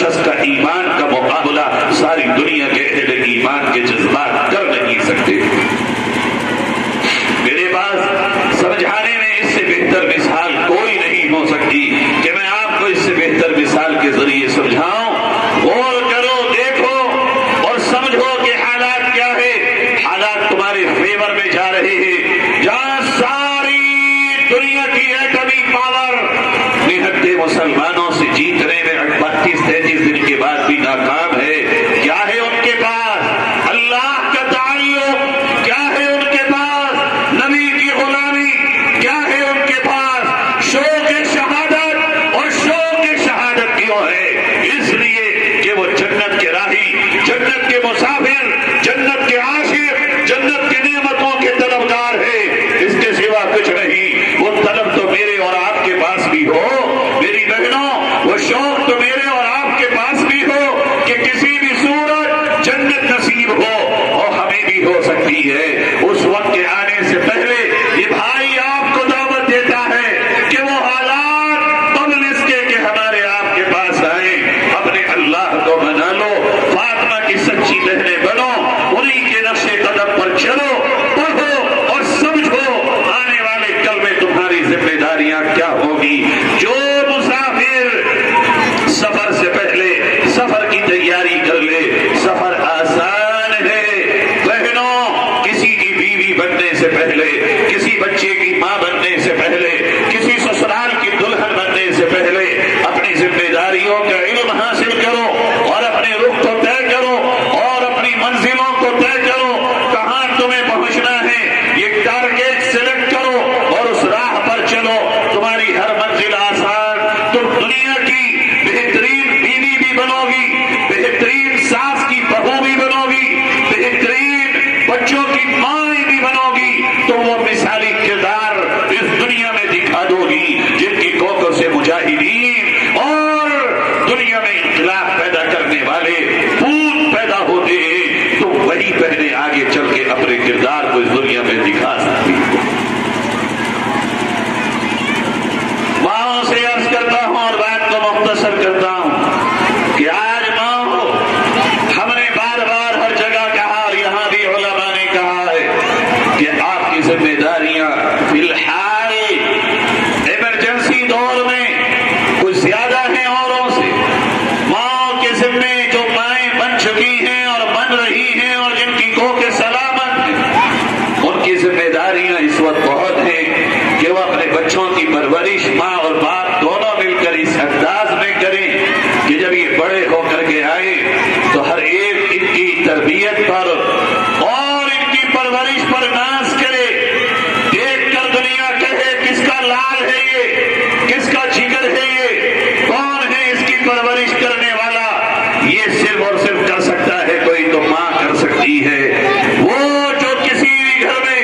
شخص کا ایمان کا مقابلہ ساری دنیا کے اہل ایمان کے جذبات کر نہیں سکتے۔ میرے پاس سمجھانے میں اس سے بہتر مثال کوئی نہیں ہو سکتی کہ میں آپ کو اس سے بہتر مثال کے ذریعے سمجھاؤں۔ غور کرو، دیکھو اور سمجھو کہ حالات کیا ہے۔ حالات تمہارے فیور میں جا رہے ہیں، جہاں ساری دنیا کی ایٹمی پاور نہتے مسلمانوں سے جیتنے میں 32-33 دن کے بعد بھی ناکام ہے۔ کیا ہے ان کے پاس؟ اللہ کا تعلق۔ کیا ہے ان کے پاس؟ نبی کی غلامی۔ کیا ہے ان کے پاس؟ شوق شہادت۔ اور شوق شہادت کیوں ہے؟ اس لیے کہ وہ جنت کے راہی، جنت کے مسافر، جنت کے عاشق، جنت کی نعمتوں کے طلبگار ہے، اس کے سوا کچھ نہیں۔ وہ طلب تو میرے اور آپ کے پاس بھی ہو میری بہنوں، وہ شوق تو میرے اور آپ کے پاس بھی ہو کہ کسی بھی صورت جنت نصیب ہو، اور ہمیں بھی ہو سکتی ہے۔ اس وقت کے آنے سے پہلے یہ بھائی آپ کو دعوت دیتا ہے کہ وہ حالات قبل اس کے کہ ہمارے آپ کے پاس آئیں، اپنے اللہ کو منا لو، فاطمہ کی سچی بہنیں بنو، انہی کے نقش قدم پر چلو، پڑھو اور سمجھو آنے والے کل میں تمہاری ذمہ داریاں کیا ہوگی۔ جو مسافر سفر سے پہلے سفر کی تیاری کر لے، سفر آسان ہے بہنوں۔ کسی کی بیوی بننے سے پہلے، کسی بچے کی ماں بننے سے پہلے، کسی سسرال کی دلہن بننے سے پہلے اپنی ذمہ داریوں کا علم حاصل کرو اور اپنے رخ کو طے کرو اور اپنی منزلوں کو طے کرو، کہاں تمہیں پہنچنا ہے یہ ٹارگیٹ سلیکٹ کرو اور اس راہ پر چلو۔ تمہاری ہر منزل آسان، تم دنیا کی بہترین بیوی بھی بنو گی، بہترین ساس کی بہو بھی بنو گی، بہترین بچوں کی ماں بھی بنو گی، تم وہ مثالی کردار اس دنیا میں دکھا دو گی جن کی کوکھوں سے مجاہدین اور دنیا میں انقلاب پیدا کرنے والے پوت پیدا ہوتے ہیں۔ تو وہی بہنیں آگے چل کے اپنے کردار کو اس دنیا میں دکھا سکتی ہیں۔ ماں سے عرض کرتا ہوں اور بات کو مختصر کرتا ہوں کہ آج ماں ہو، ہم نے بار بار ہر جگہ کہا اور یہاں بھی علماء نے کہا ہے کہ آپ کی ذمہ داریاں فی الحال ایمرجنسی دور میں کچھ زیادہ ہیں اوروں سے۔ ماں کے ذمے جو مائیں بن چکی ہیں اور بن رہی ہیں اور جن کی کوکھ سلامت ہیں، ان کی ذمہ داریاں اس وقت بہت ہیں کہ وہ اپنے بچوں کی پرورش ماں اور باپ دونوں مل کر اس انداز میں کریں کہ جب یہ بڑے ہو کر کے آئے تو ہر ایک ان کی تربیت پر اور ان کی پرورش پر ناز کرے، دیکھ کر دنیا کہے کس کا لال ہے یہ، کس کا جگر ہے یہ، کون ہے اس کی پرورش کرنے والا۔ یہ صرف اور صرف کر سکتا ہے کوئی تو ماں کر سکتی ہے، وہ جو کسی بھی گھر میں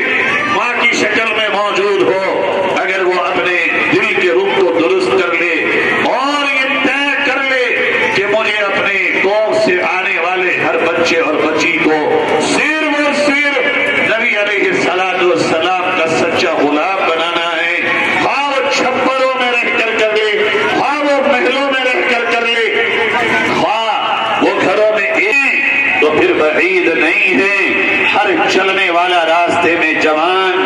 ماں کی شکل میں موجود ہو، اگر وہ اپنے دل کے رخ کو درست کر لے اور یہ طے کر لے کہ مجھے اپنے کوکھ سے آنے والے ہر بچے اور بچی کو صرف اور صرف نبی علیہ السلام کا سچا غلام بنانا ہے، خواہ وہ چھپروں میں رہ کر لے، خواہ وہ محلوں میں رہ کر لے، خواہ وہ گھروں میں تو پھر بعید نہیں ہے ہر چلنے والا راستے میں جوان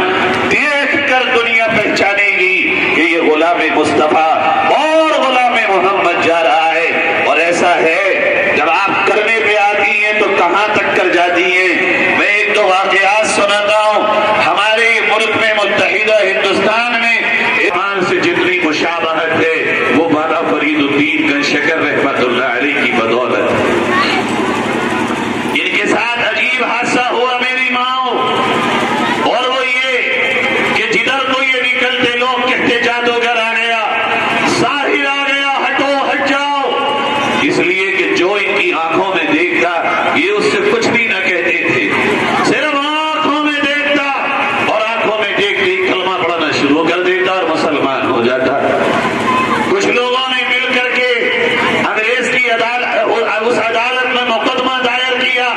دیکھ کر دنیا پہچانے گی کہ یہ غلام مصطفیٰ اور غلام محمد جا رہا ہے۔ اور ایسا ہے جب آپ کرنے پہ آتی ہیں تو کہاں تک کر جاتی ہیں۔ میں ایک دو واقعات سناتا ہوں۔ ہمارے ملک میں متحدہ ہندوستان میں ایمان سے جتنی مشابہت ہے وہ بالا فرید الدین گن شکر رحمت اللہ علیہ کی بدولت ہے۔ ان کے ساتھ عجیب حادثہ ہوا میری ماں، اور وہ یہ کہ جدھر کو یہ نکلتے لوگ کہتے جادوگر آ گیا، ساحر آ گیا، ہٹو ہٹ جاؤ، اس لیے کہ جو ان کی آنکھوں میں دیکھتا یہ اس سے کچھ بھی نہ کہتے تھے، صرف آنکھوں میں دیکھتا اور آنکھوں میں دیکھتے ہی کلمہ پڑھنا شروع کر دیتا اور مسلمان ہو جاتا۔ کچھ لوگوں نے مل کر کے انگریز کی اس عدالت میں مقدمہ دائر کیا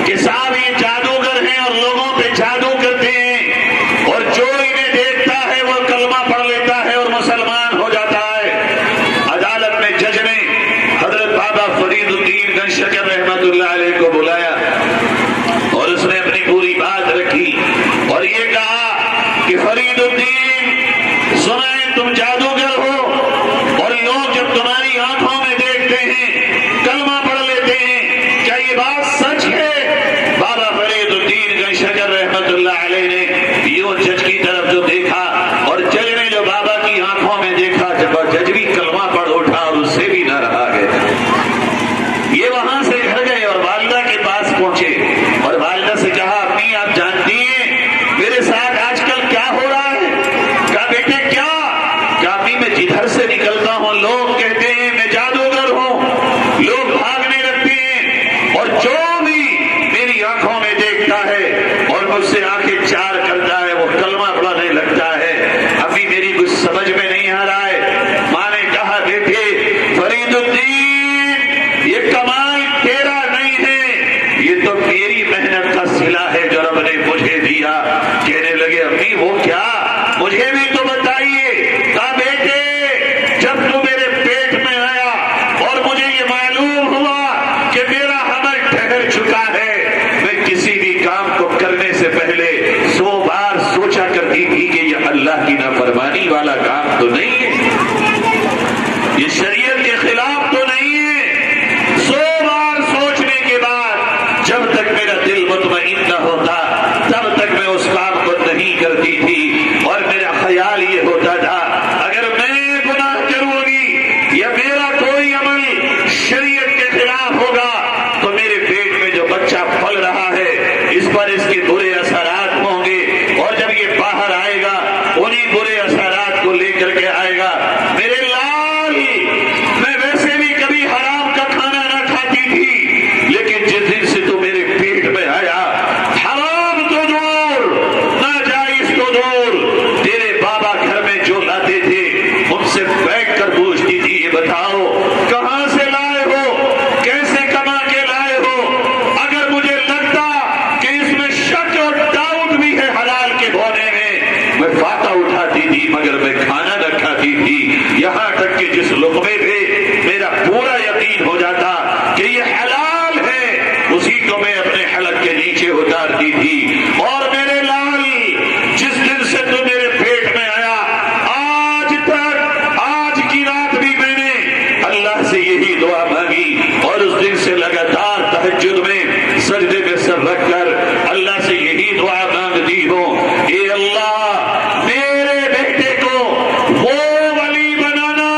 کہ صاحب یہ جادوگر ہیں اور لوگوں پہ جادو کرتے ہیں، اور جو انہیں دیکھتا ہے وہ کلمہ پڑھ لیتا ہے اور مسلمان ہو جاتا ہے۔ عدالت میں جج نے حضرت بابا اللہ علیہ کو بلایا اور اس نے اپنی پوری بات رکھی اور یہ کہا کہ فرید الدین سنائیں تم جادوگر ہو اور لوگ جب تمہاری آنکھوں میں دیکھتے ہیں کلمہ پڑھ لیتے ہیں، کیا یہ بات سچ ہے؟ بابا فرید الدین گنج شکر رحمت اللہ علیہ نے یوں جج کی طرف جو دیکھا اور جج نے جو بابا کی آنکھوں میں دیکھا، جب جج بھی کلمہ پڑھ اٹھا اور اس سے بھی نہ رہا گیا۔ یہ وہاں سے گھر گئے اور والدہ کے پاس پہنچے اور والدہ سے کہا امی آپ جانتی ہیں میرے ساتھ آج کل کیا ہو رہا ہے؟ کہا بیٹے کیا؟ کہا امی میں جدھر سے نکلتا ہوں لوگ کہتے ہیں میں جادوگر ہوں، لوگ بھاگنے لگتے ہیں اور جو بھی میری آنکھوں میں دیکھتا ہے اور مجھ سے آنکھیں چار کرتا ہے وہ کلمہ پڑھنے لگتا ہے۔ امی میری کچھ سمجھ میں نہیں آ رہا ہے۔ ماں نے کہا بیٹے فرید الدین یہ کمال تیرا نہیں ہے، یہ تو میری محنت کا صلہ ہے جو رب نے مجھے دیا۔ کہنے لگے امی وہ کیا؟ مجھے بھی تو بتائیے۔ کہا بیٹے جب تو میرے پیٹ میں آیا اور مجھے یہ معلوم ہوا کہ میرا حمل ٹھہر چکا ہے، میں کسی بھی کام کو کرنے سے پہلے 100 بار سوچا کرتی تھی کہ یہ اللہ کی نافرمانی والا کام تو نہیں ہے، یہ شریعت کے خلاف تو نہیں ہے۔ 100 بار سوچنے کے بعد جب تک میرا دل مطمئن نہ ہوتا تب تک میں اس کام کو نہیں کرتی تھی اور میرا خیال یہ ہوتا تھا اگر میں گناہ کروں گی یا میرا کوئی عمل شریعت کے خلاف ہوگا تو میرے پیٹ میں جو بچہ پل رہا ہے اس پر اس کے برے اثرات ہوں گے اور جب یہ باہر آئے گا انہی برے اثرات کو لے کر کے آئے گا۔ میرے لال میں ویسے بھی کبھی حرام کا کھانا نہ کھاتی تھی لیکن جس دن سے تو میرے پیٹ میں آیا حرام تو دور ناجائز تو دور، تیرے بابا گھر میں جو لاتے تھے ان سے بیٹھ کر پوچھتی تھی یہ بتاؤ کہاں سے لائے ہو، کیسے کما کے لائے ہو؟ اگر مجھے لگتا کہ اس میں شک اور ڈاؤٹ بھی ہے حلال کے ہونے میں فاتح اٹھاتی تھی مگر میں کھانا نہ کھاتی تھی، یہاں تک کہ جس لقمے پہ میرا پورا یقین ہو جاتا کہ یہ حلال ہے اسی کو میں اپنے حلق کے نیچے اتارتی تھی۔ اور میرے لال جس دن سے تو میرے پیٹ میں آیا آج تک آج کی رات بھی میں نے اللہ سے یہی دعا مانگی اور اس دن سے لگاتار تہجد میں سجدے میں سر رکھ کر اللہ سے یہی دعا مانگتی ہوں، اے اللہ میرے بیٹے کو وہ ولی بنانا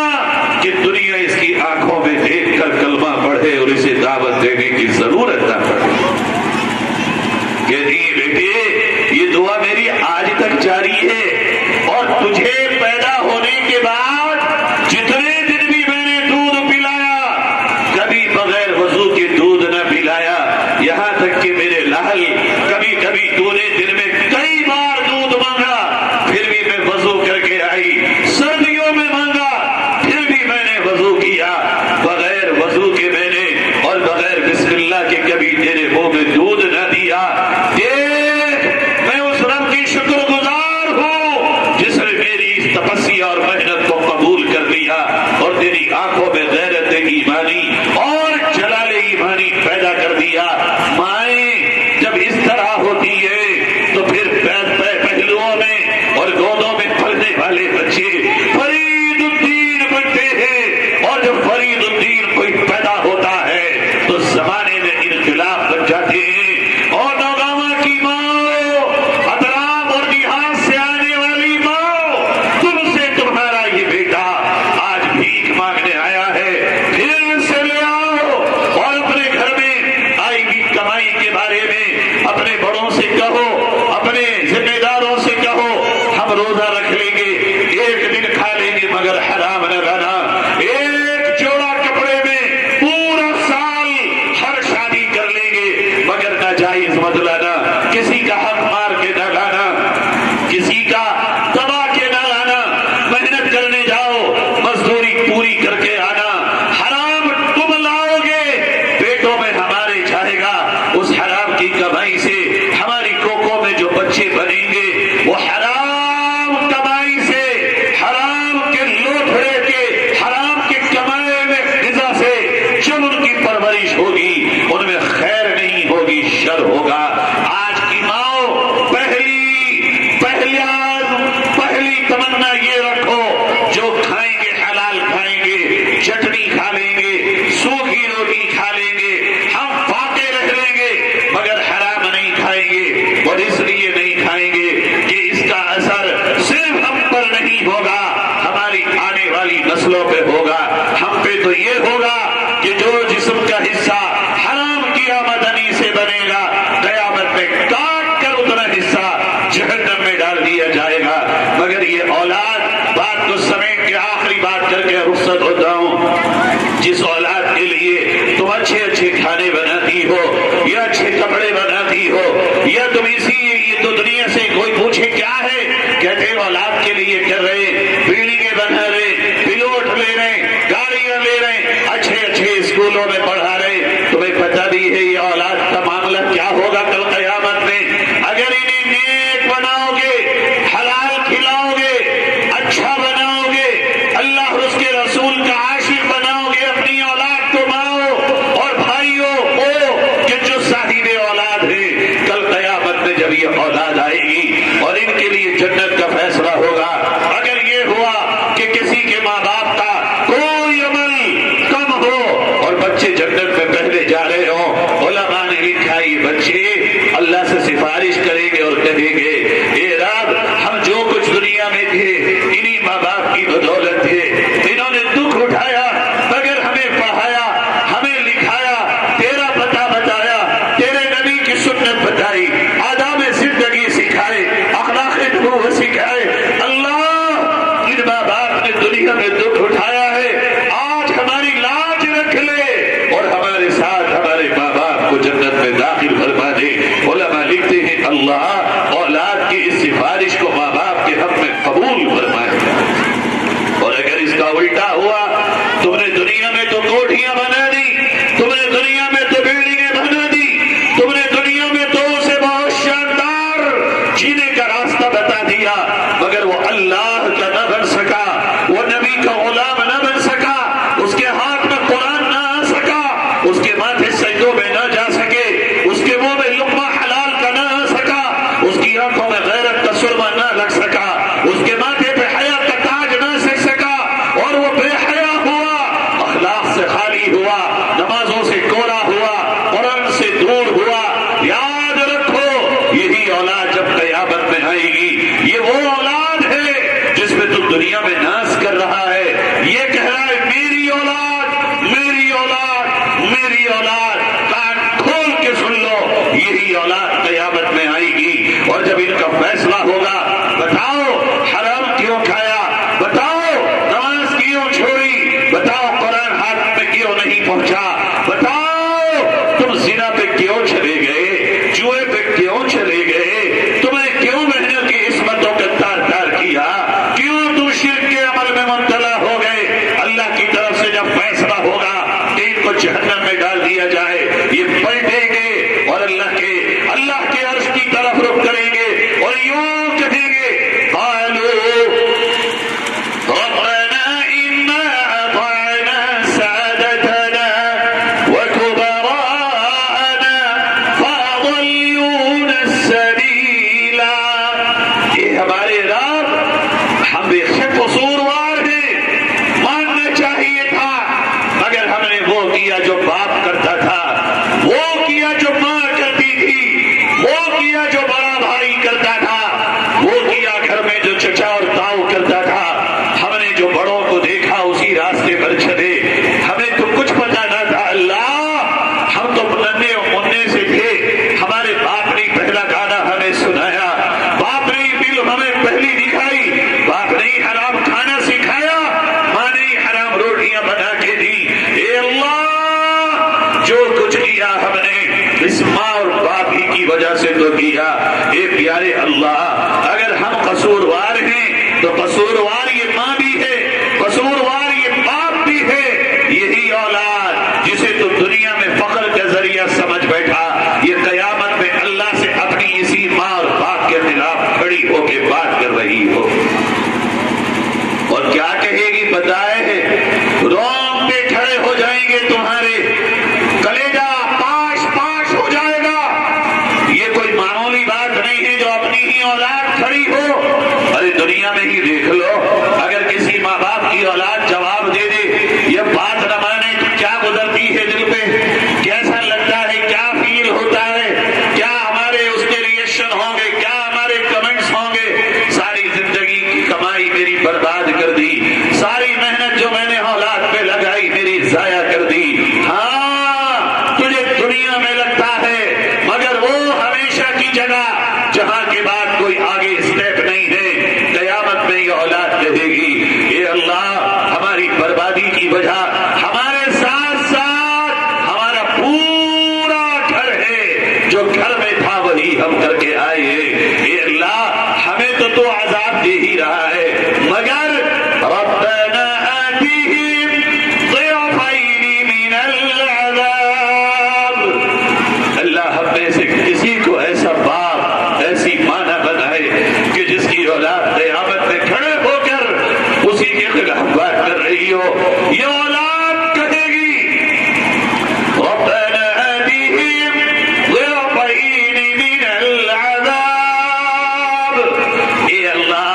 کہ دنیا اس کی آنکھوں میں دیکھ کر کلمہ پڑھے اور اسے دعوت دینے کی ضرورت نہ پڑے۔ کہتی بیٹے یہ دعا میری آج تک جاری ہے اور تجھے پیدا ہونے کے بعد جتنے دن بھی میں نے دودھ پلایا کبھی بغیر وضو کے دودھ نہ پلایا، یہاں تک کہ میرے لال کبھی کبھی تو نے دن میں کئی بار دودھ مانگا پھر بھی میں وضو کر کے آئی، سردیوں میں مانگا پھر بھی میں نے وضو کیا، بغیر وضو کے میں نے اور بغیر بسم اللہ کے کبھی تیرے منہ میں دودھ نہ دیا۔ دیکھ میں اس رب کی شکر گزار ہوں جس نے میری اس تپسیا اور محنت کو قبول کر لیا اور تیری آنکھوں میں غیرت ایمانی اور جلال ایمانی پیدا کر دیا۔ مائیں جب اس طرح ہوتی ہے تو پھر پہلوؤں میں اور گودوں میں پھلنے والے بچے فرید الدین بنتے ہیں اور جب فرید الدین کوئی پیدا ہوتا ہے تو زمانے میں انقلاب بن جاتے ہیں۔ اور نوگاواں کی ماں اطراف اور دیہات سے آنے والی ماں تم سے تمہارا یہ بیٹا آج بھیک مانگنے آیا ہے، پھر سے لے آؤ اور اپنے گھر میں آئی ہوئی کمائی کے بارے میں اپنے بڑوں سے کہو، اپنے ذمہ داروں سے کہو ہم روزہ رکھ لیں گے، ایک دن کھا لیں گے مگر حرام نہ لانا، ایک جوڑا کپڑے میں پورا سال ہر شادی کر لیں گے مگر ناجائز مت لانا، کسی کا حق مار کے نہ لانا، کسی کا دبا کے نہ لانا، محنت کرنے جاؤ مزدوری پوری کر کے آنا، حرام تم لاؤ گے پیٹوں میں ہمارے جائے گا، اس حرام کی کمائی سے ہماری کوکوں میں جو بچے بنیں گے وہ حرام کمائی سے حرام کے لوٹڑے کے حرام کے کمائے میں غذا سے جب ان کی پرورش ہوگی ان میں شر ہوگا. آج کی ماں پہلی تمنا یہ رکھو جو کھائیں گے حلال کھائیں گے, چٹنی کھا لیں گے, سوکھی روٹی کھا لیں گے, ہم فاقے رہ لیں گے مگر حرام نہیں کھائیں گے. اور اس لیے نہیں کھائیں گے کہ اس کا اثر صرف ہم پر نہیں ہوگا, ہماری آنے والی نسلوں پہ ہوگا. ہم پہ تو یہ ہوگا کہ جو جسم کا حصہ حرام کی آمدنی سے بنے گا قیامت میں کاٹ کر اتنا حصہ جہنم میں ڈال دیا جائے گا. مگر یہ اولاد, بات کو سمیٹ کے آخری بات کر کے رخصت ہوتا ہوں, جس اولاد کے لیے تم اچھے اچھے کھانے بناتی ہو یا اچھے کپڑے بناتی ہو یا تم یہ تو دنیا سے کوئی پوچھے کیا ہے, کہتے اولاد کے لیے کر رہے, بلڈنگیں بنا رہے, پلوٹ لے رہے, گاڑیاں لے رہے, اچھے اسکولوں میں پڑھا رہے. تمہیں پتہ بھی ہے یہ اولاد کا معاملہ کیا ہوگا کل قیامت میں. اگر انہیں نیک بناؤ گے, حلال کھلاؤ گے, اچھا بناؤ گے, اللہ اور اس کے رسول کا عاشق بناؤ گے, اپنی اولاد کو ماؤ اور بھائیوں کہ جو صاحب اولاد ہے کل قیامت میں جب یہ اولاد آئے گی اور ان کے لیے جنت کا فیصلہ ہوگا. اگر یہ ہوا کہ کسی کے ماں باپ کا کوئی عمل کم ہو اور بچے جنت میں پہلے جا رہے ہوں, علماء نے لکھا یہ بچے اللہ سے سفارش کریں گے اور کہیں گے اے رب ہم جو کچھ دنیا میں تھے انہی ماں باپ کی بدولت تھے, انہوں نے دکھ اٹھایا مگر ہمیں پڑھایا, ہمیں لکھایا, تیرا پتہ بتایا, تیرے نبی کی سنت بتائی, آداب زندگی سکھائے, اخلاق نبوت سکھائے. اللہ ان ماں باپ نے دنیا میں دکھ اٹھایا ہے, آج ہماری لاج رکھ لے اور ہمارے ساتھ ہمارے ماں باپ کو جنت میں داخل فرما دے. علماء لکھتے ہیں اللہ اولاد کی اس سفارش کو ماں باپ کے حق میں قبول فرمائے گا. اور اگر اس کا الٹا ہوا, تم نے دنیا میں تو کوٹھیاں بنا دی, تم نے دنیا میں تو بلڈنگیں بنا دی, تم نے دنیا میں تو اسے بہت شاندار جینے کا راستہ بتا دیا, مگر وہ اللہ کا نہ بن سکا, وہ نبی کا غلام نہ بن سکا, اس کے ہاتھ میں قرآن نہ آ سکا, اس کے ماتھے سجدوں میں نہ جا سکے, اس کے منہ میں لقمہ حلال کا نہ آ سکا, اس کی آنکھوں میں غیرت کا سرما نہ لگ سکا, اس کے ماتھے پہ حیا کا تاج نہ سک سکا, اور وہ بے حیا ہوا, اخلاق سے خالی ہوا, نمازوں سے کوڑا ہوا, قرآن سے دور ہوا. یاد رکھو یہی اولاد جب قیامت میں آئے گی, یہ وہ اولاد ہے جس میں تم دنیا میں ناز کر رہا ہے, یہ کہہ رہا ہے میری اولاد, میری اولاد, میری اولاد. کان کھول کے سن لو, یہی اولاد قیامت میں آئے گی اور جب ان کا فیصلہ ہوگا, بتاؤ حرام کیوں کھایا, بتاؤ نماز کیوں چھوڑی, بتاؤ قرآن ہاتھ میں کیوں نہیں پہنچا, بتاؤ تم زنا پہ کیوں چلے گئے, جوئے پہ کیوں چلے گئے, تمہیں کیوں محنت کی عصمتوں کا تار کیا, کیوں تم شرک کے عمل میں مبتلا ہو گئے. اللہ کی طرف سے جب فیصلہ ہوگا کہ ان کو جہنم میں ڈال دیا جائے, یہ پلٹیں گے اور اللہ کے عرش کی طرف رخ کریں گے اور یوں کہیں گے قالوا ربنا انا اطعنا سادتنا وكبراءنا فاضلونا السبيل. یہ ہمارے رب, ہم بے شک قصوروار ہیں, ماننا چاہیے تھا مگر ہم نے وہ کیا جو باپ کرتا تھا, وہ کیا جو ماں کرتی تھی, وہ کیا جو بڑا بھائی کرتا تھا, وہ کیا گھر میں جو چچا اور تاؤ کرتا تھا. ہم نے جو بڑوں کو دیکھا اسی راستے پر چلے, ہمیں تو کچھ پتا نہ تھا. اللہ ہم تو ننھے اور مننے سے تھے, ہمارے باپ نے پہلا گانا ہمیں سنایا, باپ نے فلم ہمیں پہلی دکھائی, باپ نے حرام کھانا سکھایا, ماں نے حرام روٹیاں بنا کے دی. اے اللہ جو کچھ کیا ہم نے اس ماں اور باپ ہی کی وجہ سے تو کیا. اے پیارے اللہ اگر ہم قصوروار ہیں تو قصوروار یہ ماں بھی ہے, قصوروار یہ باپ بھی ہے. یہی اولاد جسے تو دنیا میں فخر کا ذریعہ سمجھ بیٹھا, یہ قیامت میں اللہ سے اپنی اسی ماں اور باپ کے خلاف کھڑی ہو کے بات کر رہی ہو. اور کیا کہے گی بتائے, رونگٹے کھڑے ہو جائیں گے تمہارے, کلیجہ پاش پاش ہو جائے گا دنیا میں ہی دیکھ لو، اگر کسی ماں باپ کی اولاد جواب دے دے یہ بات نہ مانے تو کیا گزرتی ہے دل پہ، کیسا لگتا ہے، کیا فیل ہوتا ہے، کیا ہمارے اس کے ریئیکشن ہوں گے، کیا ہمارے کمنٹس ہوں گے۔ ساری زندگی کی کمائی میری برباد کر دی، ساری محنت جو میں نے اولاد پہ لگائی میری ضائع کر دی۔ ہاں تجھے دنیا میں لگتا ہے، مگر وہ ہمیشہ کی جگہ جہاں کے بعد کوئی آگے اسٹیپ نہیں ہے، قیامت میں یہ اولاد کہے گی اے اللہ ہماری بربادی کی وجہ ہمارے ساتھ ساتھ ہمارا پورا گھر ہے، جو گھر میں تھا وہی ہم کر کے آئے ہیں۔ اے اللہ ہمیں تو عذاب دے ہی رہا ہے، مگر ربنا آتِهِمْ ضِعْفَيْنِ مِنَ الْعَذَابِ، اللہ ہم میں سے کسی کو ایسا باپ ایسی ماں نہ بنائے کہ جس کی اولاد قیامت میں کھڑے ہو کر اسی کے خلاف بات کر رہی ہو۔ یہ اولاد کہے گی ربنا آتِهِمْ ضِعْفَيْنِ مِنَ الْعَذَابِ، اے اللہ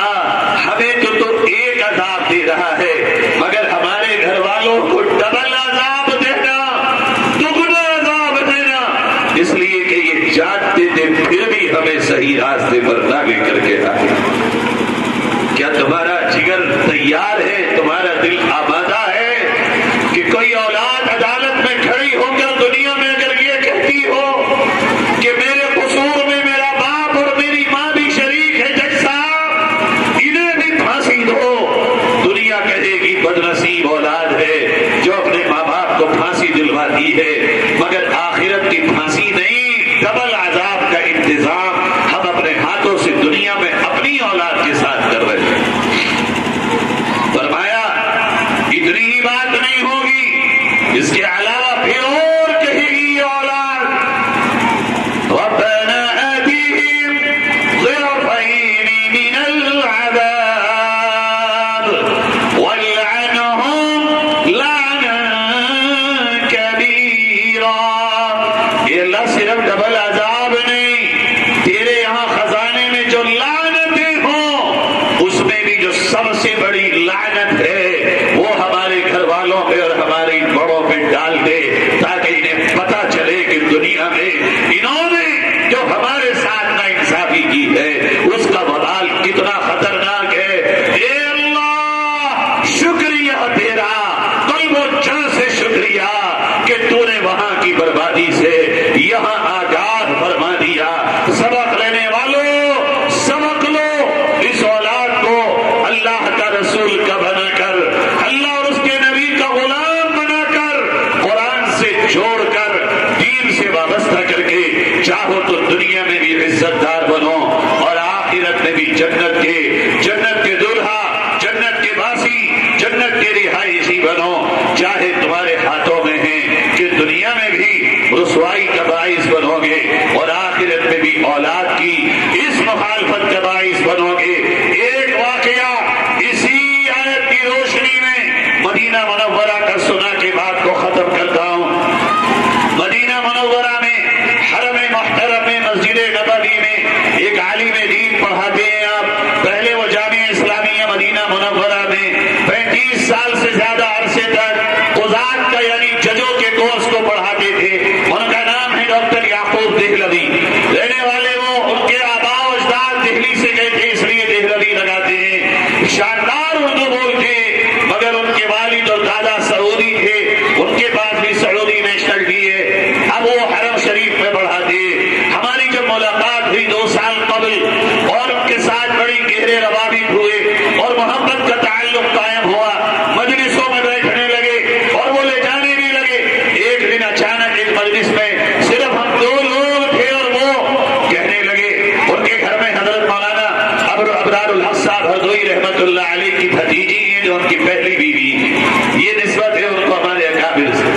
ہمیں تو ایک عذاب دے رہا ہے، مگر ہمارے گھر والوں کو ڈبل عذاب دینا، دگنا عذاب دینا، اس لیے کہ یہ جانتے تھے پھر بھی ہمیں صحیح راستے پر نہ لے کر کے آئے۔ کیا تمہارا جگر تیار ہے، تمہارا دل آمادہ ہے کہ کوئی اولاد عدالت میں کھڑی ہو کر دنیا میں اگر یہ کہتی ہو کہ میرے قصور میں میرا باپ اور میری ماں بھی شریک ہے، جج صاحب انہیں بھی پھانسی دو، دنیا کہے گی بدنصیب اولاد ہے جو اپنے ماں باپ کو پھانسی دلواتی ہے، مگر آخرت کی پھانسی نہیں، ڈبل عذاب کا انتظام ہم اپنے ہاتھوں سے دنیا میں اپنی اولاد کے ساتھ کر رہے ہیں۔ فرمایا اتنی ہی بات نہیں ہوگی، اس کے علاوہ پھر اور کہے گی یہ اولاد ربنا آتِهِمْ ضِعْفَيْنِ مِنَ الْعَذَابِ وَالْعَنْهُمْ لَعْنًا كَبِيرًا۔ یہ اللہ صرف ڈبل عذاب نہیں، تیرے یہاں خزانے میں جو لعنتیں ہوں اس میں بھی جو سب سے بڑی لعنت ہے وہ ہمارے گھر والوں پہ اور ہمارے بڑوں پہ ڈال دے، تاکہ انہیں پتا چلے کہ دنیا میں انہوں نے جو ہمارے ساتھ ناانصافی کی ہے اس کا وبال کتنا خطرناک ہے۔ اے اللہ شکریہ تیرا، قلب و جان سے شکریہ کہ تو نے وہاں کی بربادی سے یہاں آگاہ فرما دیا۔ سبق لینے والوں سبق لو، اس اولاد کو اللہ کا رسول کا بنا کر، اللہ اور اس کے نبی کا غلام بنا کر، قرآن سے جوڑ کر، دین سے وابستہ کر کے چاہو تو دنیا میں بھی عزت دار بنو اور آخرت میں بھی جنت کے دلہا، جنت کے باسی، جنت کے رہائشی بنو۔ چاہے تمہارے ہاتھوں میں ہے کہ دنیا میں بھی رسوائی کا باعث بنو گے اور آخرت میں بھی اولاد کی اس مخالفت کا باعث بنو گے۔ ایک واقعہ اسی آیت کی روشنی میں مدینہ منورہ کا سنا کے بات کو ختم کرتا ہوں۔ مدینہ منورہ میں حرم محترم میں مسجد نبوی میں ایک عالم دین پڑھاتے ہیں آپ، پہلے وہ جامعہ اسلامیہ مدینہ منورہ میں 35 سال سے زیادہ عرصے تک قضات کا یعنی ججوں کے کورس کو پڑھاتے تھے۔ ان کا نام ہے ڈاکٹر یعقوب دہلوی، رہنے والے وہ ان کے آباء و اجداد دہلی سے گئے تھے اس لیے دہلوی لگاتے ہیں۔ شاندار اردو بولتے مگر ان کے والد اور دادا سعودی تھے، ان کے پاس بھی سعودی نیشنلٹی ہے، اب وہ حرم شریف میں پڑھاتے۔ ہماری جب ملاقات ہوئی 2 سال قبل اور ان کے ساتھ بڑی گہرے روابط ہوئے اور محبت کا تعلق قائم ہوا، مجلسوں میں بیٹھنے لگے اور وہ لے جانے بھی لگے۔ ایک دن اچانک ایک مجلس میں صرف ہم 2 لوگ تھے اور وہ کہنے لگے، ان کے گھر میں حضرت مولانا ابرار الحق صاحب ہردوئی رحمت اللہ علیہ کی بھتیجی ہیں جو ان کی پہلی بیوی ہے، یہ نسبت ہے ان کو ہمارے اکابر سے۔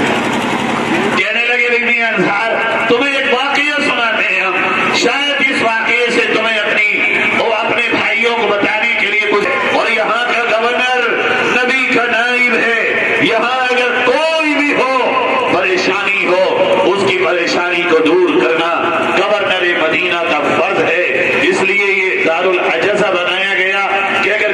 کہنے لگے بھائی انصار تمہیں ایک واقعہ سناتے ہیں ہم، شاید اس واقعے سے تمہیں اپنے بھائیوں کو بتانے کے لیے کچھ، اور یہاں کا گورنر نبی کا نائب ہے، یہاں اگر کوئی بھی ہو پریشانی ہو اس کی پریشانی کو دور کرنا گورنر مدینہ کا فرض ہے۔ اس لیے یہ دار العجزہ بنایا گیا کہ اگر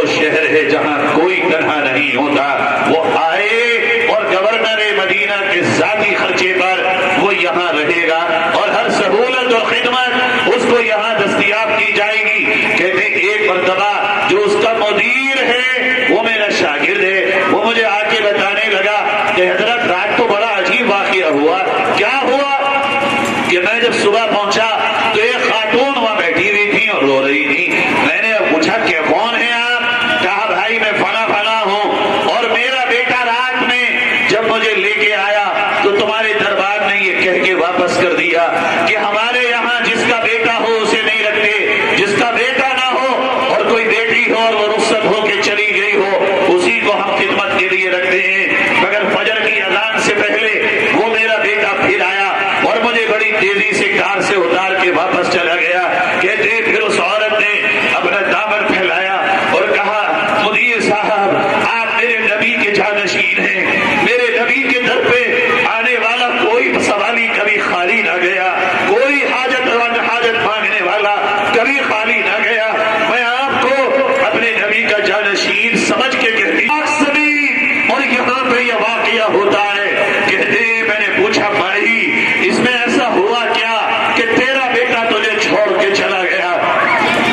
وہ شہر ہے جہاں کوئی تنہا نہیں ہوتا. وہ آئے اور گورنر مدینہ کے ذاتی خرچے پر وہ یہاں رہے گا اور ہر سہولت اور خدمت اس کو یہاں دستیاب کی جائے گی. کہتے ایک مرتبہ جو اس کا مدیر ہے وہ میرا شاگرد ہے، وہ مجھے آ کے بتانے لگا کہ حضرت رات تو بڑا عجیب واقعہ ہوا. کیا ہوا کہ میں جب صبح پہنچا تو ایک خاتون وہاں بیٹھی ہوئی تھی اور رو رہی تھی. میں نے پوچھا کہ کون ہے آپ؟ کہا بھائی میں فلاں فلاں ہوں، اور میرا بیٹا رات میں جب مجھے لے کے آیا تو تمہارے دربار نے یہ کہہ کے واپس کر دیا کہ ہمارے یہاں جس کا بیٹا ہو اسے نہیں رکھتے، جس کا بیٹا نہ ہو اور کوئی بیٹی ہو اور وہ رخصت ہو کے چلی گئی ہو اسی کو ہم خدمت کے لیے رکھتے ہیں. مگر فجر کی اذان سے پہلے وہ میرا بیٹا پھر آیا اور مجھے بڑی تیزی سے کار سے اتار کے واپس چلا گیا. کہتے پھر اس عورت نے اپنا دامن پھیلایا اور کہا مدیر صاحب آپ میرے نبی کے جانشین ہیں، میرے نبی کے در پہ آنے والا کوئی سوالی کبھی خالی نہ گیا، کوئی حاجت مانگنے والا کبھی خالی نہ گیا. میں آپ کو اپنے نبی کا جانشین سمجھ کے کہتی اور یہاں پہ یہ واقعہ ہوتا ہے. کہتے میں نے پوچھا بھائی اس میں ایسا ہوا کیا کہ تیرا بیٹا تجھے چھوڑ کے چلا گیا؟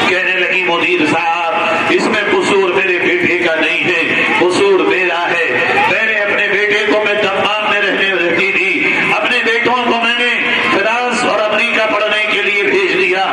کہنے لگی مدیر صاحب اس میں قصور میرے بیٹے کا نہیں ہے، قصور میرا ہے. میں نے اپنے بیٹے کو میں دمام میں رہتی تھی، اپنے بیٹوں کو میں نے فرانس اور امریکہ پڑھنے کے لیے بھیج دیا.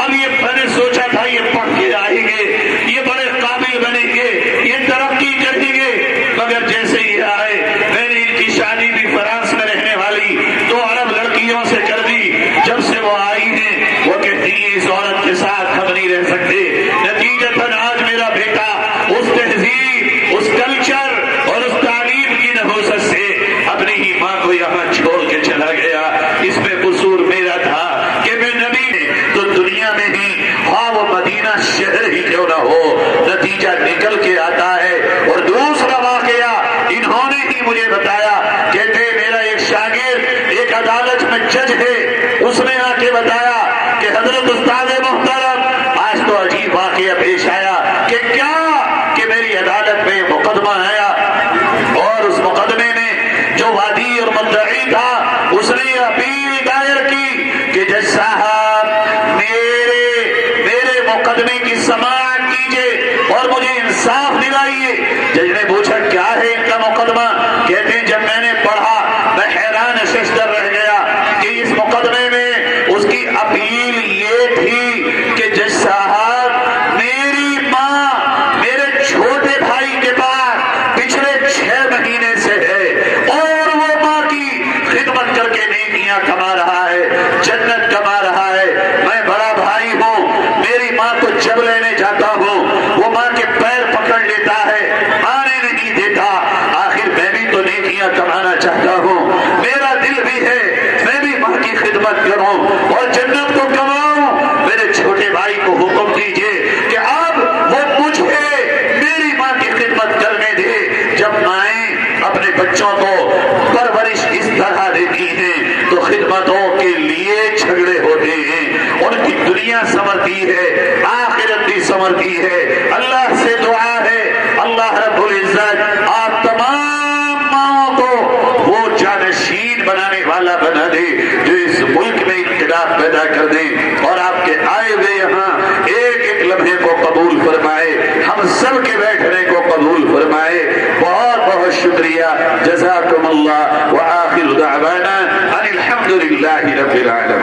اب یہ میں نے سوچا تھا یہ پڑھ کے آئیں گے، یہ بڑے قابل بنیں گے، یہ ترقی کریں گے. مگر جیسے ہی آئے میں نے ان کی شادی بھی فرانس میں رہنے والی 2 عرب لڑکیوں سے کر دی. جب سے وہ آئی ہیں وہ کہتی ہیں اس عورت کے ساتھ ہم نہیں رہ سکتے. نتیجتاً آج میرا بیٹا اس تہذیب، اس کلچر اور اس تعلیم کی نحوست سے اپنی ہی ماں کو یہاں چھوڑ کے چلا گیا. اس میں قصور میرا تھا کہ میں نبی نے تو دنیا میں ہی ہاں وہ مدینہ شہر ہی کیوں نہ ہو نتیجہ نکل کے آتا ہے. اور دوسرا واقعہ انہوں نے ہی مجھے بتایا. کہتے میرا ایک شاگرد ایک عدالت میں جج ہے، اس نے آ کے بتایا کہ حضرت استاد محترم آج تو عجیب واقعہ پیش آیا. کہ کیا کہ میری عدالت میں مقدمہ آیا اور اس مقدمے میں جو وادی اور مدعی تھا اس نے اپیل دائر کی کہ جج صاحب میرے مقدمے کی سماعت کیجیے اور مجھے انصاف دلائیے. جج نے پوچھا کیا ہے ان کا مقدمہ؟ کہتے ہیں جب میں نے پڑھا میں حیران ششدر رہ گیا کہ اس مقدمے میں اس کی اپیل یہ تھی کہ جج صاحب میری ماں میرے چھوٹے بھائی کے پاس پچھلے 6 مہینے سے ہے اور وہ ماں کی خدمت کر کے نیکیاں کما رہا ہے، جنت کما رہا ہے. میں بڑا بھائی ہوں، میری ماں کو جب لینے جاتا ہوں وہ ماں کے پیر پکڑ لیتا ہے، آنے نہیں دیتا. آخر میں بھی تو نیکیاں کمانا چاہتا ہوں، میرا دل بھی ہے میں بھی ماں کی خدمت کروں اور جنت کو کماؤں. میرے چھوٹے بھائی کو حکم دیجیے کہ اب وہ مجھے میری ماں کی خدمت کرنے دے. جب مائیں اپنے بچوں کو پرورش اس طرح دیتی ہیں تو خدمتوں کے لیے جھگڑے ہوتے ہیں، ان کی دنیا سنورتی ہے، آخرت بھی سنورتی ہے. اللہ سے دعا ہے اللہ رب العزت آپ تمام ماؤں کو وہ جانشین بنانے والا بنا دے جو اس ملک میں انقلاب پیدا کر دے اور آپ کے آئے ہوئے یہاں ایک ایک لمحے کو قبول فرمائے، ہم سب کے بیٹھنے کو قبول فرمائے. بہت بہت شکریہ. جزاکم اللہ وآخر دعوانا ان الحمد للہ رب العالمین.